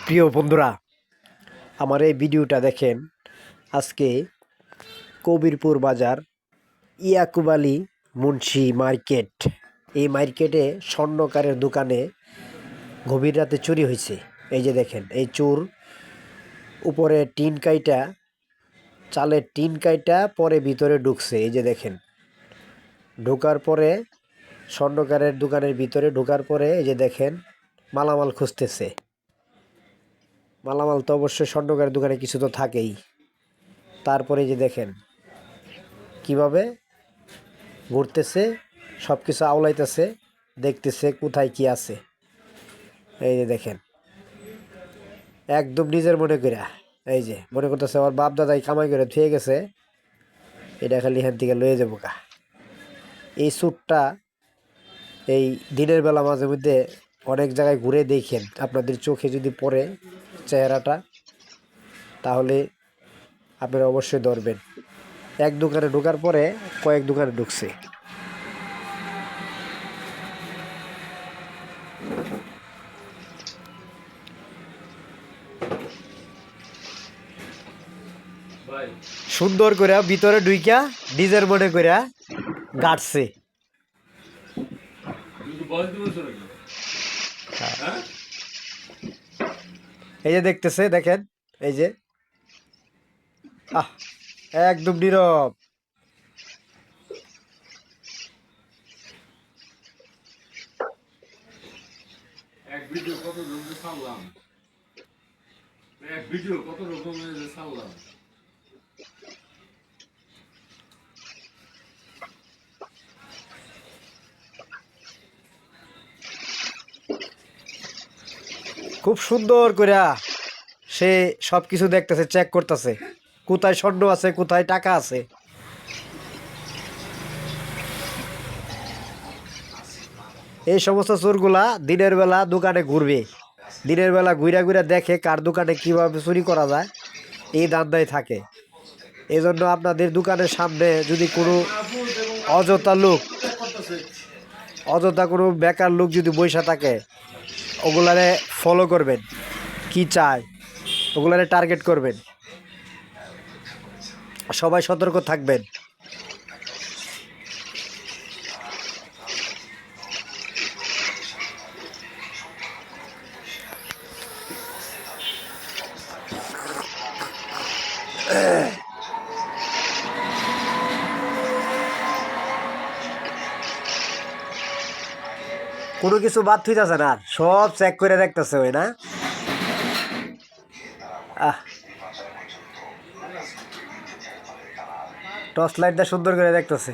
প্রিয় বন্ধুরা, আমার এই ভিডিওটা দেখেন। আজকে কবিরপুর বাজার ইয়াকুব আলী মুন্সি মার্কেট, এই মার্কেটে স্বর্ণকারের দোকানে গভীর রাতে চুরি হয়েছে। এই যে দেখেন, এই চোর উপরে টিন কাইটা, চালের টিন কাইটা পরে ভিতরে ঢুকছে। এই যে দেখেন, ঢোকার পরে স্বর্ণকারের দোকানের ভিতরে ঢোকার পরে এই যে দেখেন মালামাল খুঁজতেছে। মালামাল তো অবশ্যই স্বর্ণকারের দোকানে কিছু তো থাকেই। তারপরে যে দেখেন কিভাবে ঘুরতেছে, সব কিছু আওলাইতেছে, দেখতেছে কোথায় কি আছে। এই যে দেখেন, একদম নিজের মনে কইরা, এই যে মনে করতেছে আমার বাপ দাদাই কামাই করে থুয়ে গেছে, এটা খালি এখান থেকে লয়ে যাবো কা। এই স্যুটটা এই দিনের বেলা মাঝে মধ্যে অনেক জায়গায় ঘুরে দেখেন, আপনাদের চোখে যদি পড়ে চেহারাটা, তাহলে আপনারা অবশ্যই ধরবেন। এক দোকানে ঢোকার পরে কয়েক দোকানে ঢুকছে। সুন্দর করে ভিতরে ঢুইকা নিজের মনে করে গাড়ছে। এই যে দেখতেছে, দেখেন, এই যে আহ একদম নীরব। এক ভিডিও কত রকমের ছাড়লাম, এক ভিডিও কত রকমের ছাড়লাম। খুব সুন্দর করে সে সব কিছু দেখতেছে, চেক করতেছে কোথায় স্বর্ণ আছে, কোথায় টাকা আছে। এই সমস্ত চোরগুলা দিনের বেলা দোকানে ঘুরবে, দিনের বেলা ঘুরা ঘুরা দেখে কার দোকানে কিভাবে চুরি করা যায়, এই ধান্দায় থাকে। এই জন্য আপনাদের দোকানের সামনে যদি কোনো অযথা লোক, অযথা কোনো বেকার লোক যদি বইসা থাকে, ওগুলারে ফলো করবেন, কি চায় ওগুলারে টার্গেট করবেন, সবাই সতর্ক থাকবেন। কোনো কিছু বাদ থুইতেছে না, সব চেক করে দেখতেছে ওই না। আহ টর্চ লাইটটা সুন্দর করে দেখতেছে।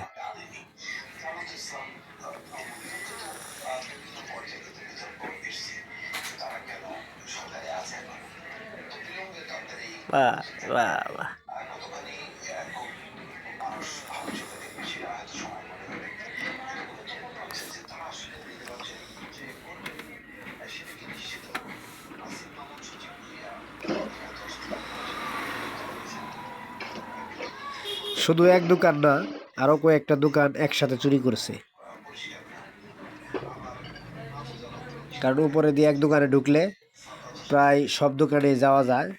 বাহ, বাহ, বাহ। শুধু এক দোকান না, আরো কয়েকটা দোকান একসাথে চুরি করছে। কারণ উপরে দিয়ে এক দোকানে ঢুকলে প্রায় সব দোকানে যাওয়া যায়,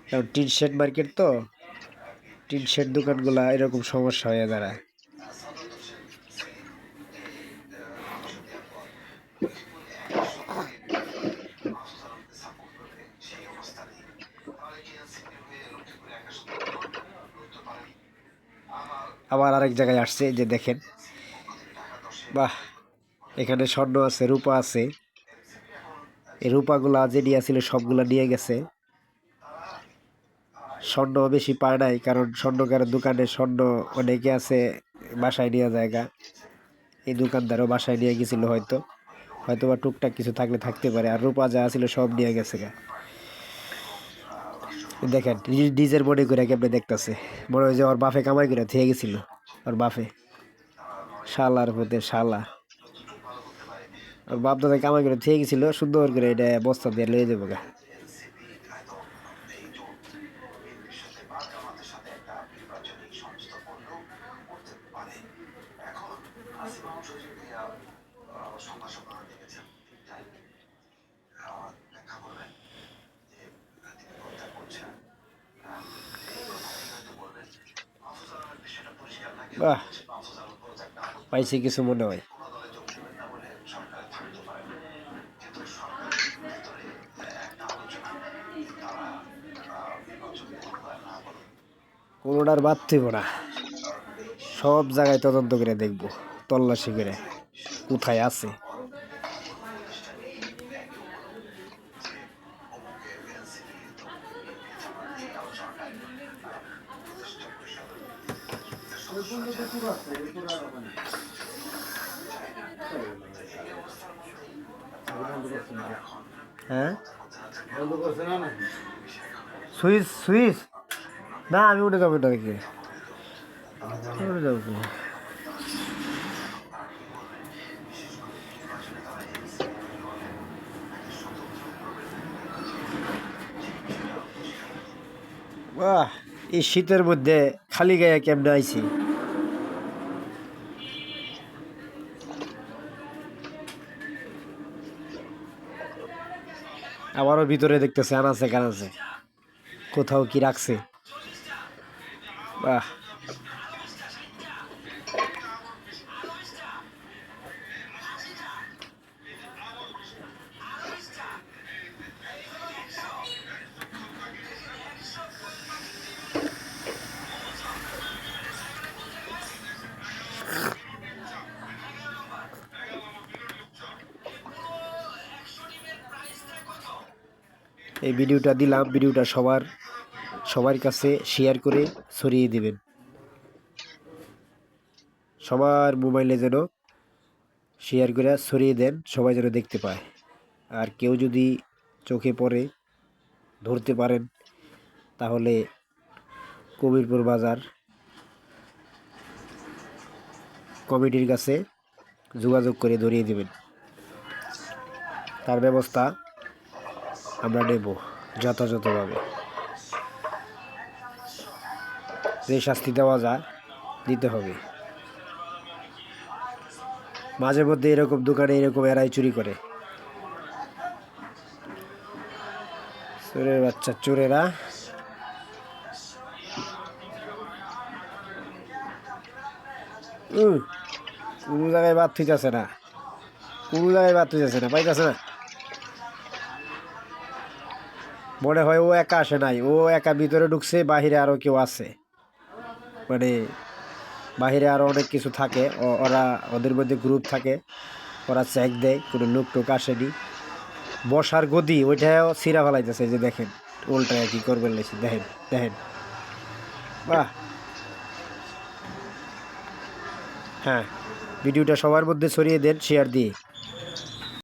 কারণ টিন শেড মার্কেট তো, টিন শেড দোকানগুলা এরকম সমস্যা হয়ে দাঁড়ায়। আবার আরেক জায়গায় আসছে, যে দেখেন, বাহ, এখানে স্বর্ণ আছে, রূপা আছে। এই রূপাগুলা যে নিয়ে ছিল সবগুলা নিয়ে গেছে। স্বর্ণ বেশি পায় নাই, কারণ স্বর্ণকারের দোকানে স্বর্ণ অনেকে আছে বাসায় নিয়ে জায়গা। এই দোকানদারও বাসায় নিয়ে গেছিল, হয়তো হয়তো বা টুকটাক কিছু থাকলে থাকতে পারে। আর রূপা যা ছিল সব নিয়ে গেছে গা। দেখেন নিজের মনে করে কেমনে দেখতেছে, মনে হয় যে ওর বাপে কামাই করে থেকে গেছিল। ওর বাপে শালার পথে শালা, ওর বাপ দাদা কামাই করে থেকে গেছিল, সুন্দর করে এটা বস্তা দিয়ে লয়ে যাবো গা। বাহ, পাইছি কিছু মনে হয়। কোনোটার বাদ থইব না, সব জায়গায় তদন্ত করে দেখবো, তল্লাশি করে কোথায় আছে। হ্যাঁ, বন্ধ করছে না নাকি? সুইচ সুইচ না, আমি উঠে যাবো এটা দেখে, উঠে যাবো কি? বাহ, এই শীতের মধ্যে খালি গায়ে কেমনে আইছি। আবারও ভিতরে দেখতেছে আনাচে কানাচে কোথাও কি রাখছে। বাহ, এই ভিডিওটা দিলাম, ভিডিওটা সবার কাছে শেয়ার করে ছড়িয়ে দিবেন, সবার মোবাইলে যেন শেয়ার করে ছড়িয়ে দেন, সবাই যেন দেখতে পায়। আর কেউ যদি চোখে পড়ে ধরতে পারেন তাহলে কবিরপুর বাজার কমিটির কাছে যোগাযোগ করে ধরিয়ে দেবেন, তার ব্যবস্থা আমরা নেব যথাযথভাবে। যে শাস্তি দেওয়া যায় দিতে হবে। মাঝে মধ্যে এরকম দোকানে এরকম এরাই চুরি করে, চোরের বাচ্চা চোরেরা। কোনো জায়গায় বাদ থইতেছে না, কোনো জায়গায় বাদ থইতেছে না, পাইতেছে না। মনে হয় ও একা আসে নাই, ও একা ভিতরে ঢুকছে, বাহিরে আরো কেউ আছে, মানে বাহিরে আরো অনেক কিছু থাকে, ওরা ওদের মধ্যে গ্রুপ থাকে, ওরা চেক দেয় কোনো লোক টোক আসেনি। বসার গদি ওইটাও ছিঁড়া ফেলাইতেছে, যে দেখেন উল্টায় কি করবেন লেছি, দেখেন দেখেন। বাহ, হ্যাঁ, ভিডিওটা সবার মধ্যে ছড়িয়ে দেন শেয়ার দিয়ে।